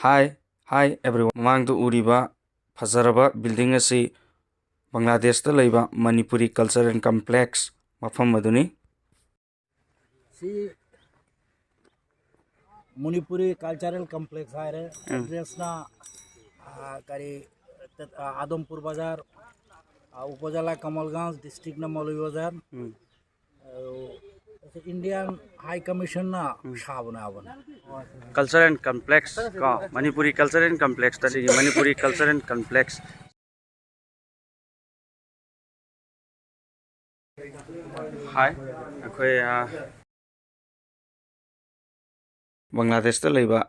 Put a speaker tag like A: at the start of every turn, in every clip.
A: Hi everyone. Mamangdu uriba fazaraba building asi Bangladesh ta laiba Manipuri Cultural Complex mafam maduni.
B: See, Manipuri Cultural Complex hai address na kari Adampur Bazar, Upazila Kamalganj district na Maulvi Bazar. Indian High Commission na Shabana.
A: Cultural Complex ka Manipuri Cultural Complex ta sige Manipuri Cultural Complex. Hi, akhoi Bangladesh ta laiba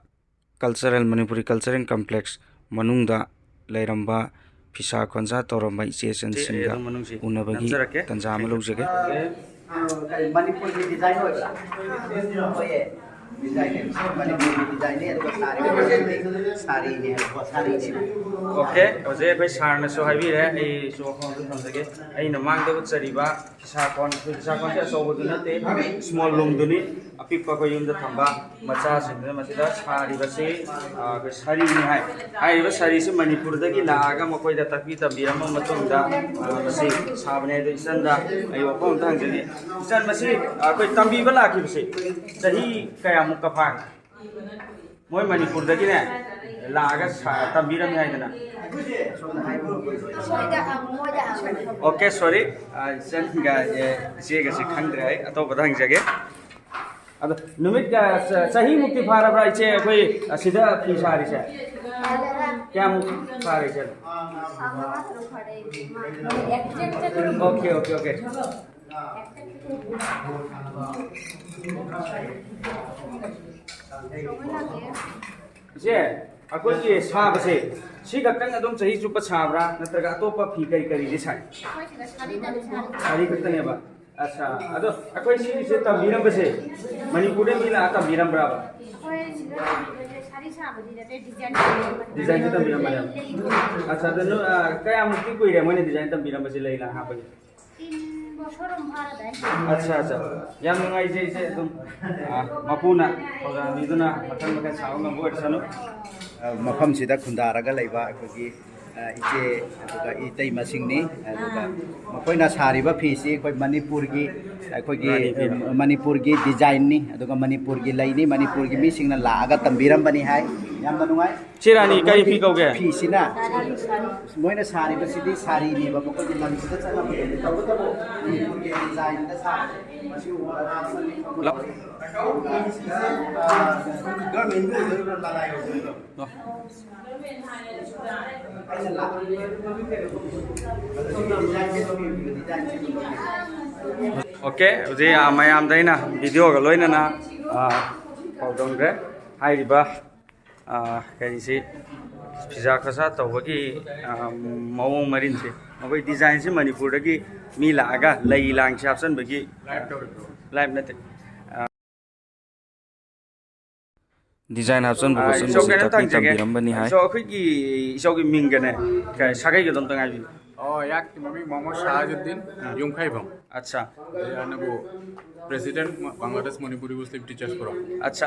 A: Cultural Manipuri Cultural Complex manungda leiramba fisa khonja toramba ichechen singga unabagi tanja ama lawjage.
B: Manipur ki design hoye design Manipur design sari ne
A: Okay, oje koi sarna so habi re ai so khon du thamjage ai na mang da chariba sa kon ja so bodu nate small room duni apikpa ko yum da thamba macha sindra masida sari base ko sari ni hai ba sari se Manipur da ki laaga makoi da takpi tabirama matung da base sabne da isanda ai wa pom thang jage isan masi koi tambi ba la ki base sahi kaya mukka pha moi Manipur da ki ne laaga tambiram hai dana. Okay, sorry. Singga singga si khangdre hai atau badang jage. Ado numit ka Chahi mukti phara bra iche koi sida fi sari se. Kya mukti phara se? Okay. Je akoi ki sa base si ka tang adum chahi chupa chabra natraga atopa phi kari di sai sari ka ne ba acha ado akoi si se tambiram base Manipur de mila tambiram bra ba design ta tambiram ba acha danu kaya mukti koi re moine design tambiram base leila ha ba अच्छा याम ngai je se dum mapuna program iduna mathang saw ngam bo sanu
B: mafam sida khundaraga laiba akogi iche aduga itei masingni aduga makoina sariba fi si koi Manipur gi design ni aduga Manipur gi laini Manipur gi mi singna laaga tambiram bani hai yamna nungai
A: chirani kai fi kauge
B: fi sina moina sariba sidi sari ni ba ko gi lan sida chala ba tabu Manipur gi design da sa masi
A: Okay, uji mayam daina video ga loina na paudong re hairiba kari si pizza khasa tawagi mawong marin se magoi design se Manipur dagi mi laga lai lang chapsan bagi live nate design option bu kosun se tapi tambiram bani hai so akhoi ki isogi mingane kai sagai ga dom tangai bi
C: yak mami Mohammad Shahajuddin leirmkhiba
A: acha
C: anabu president Bangladesh Manipuri Muslim Teachers Forum
A: acha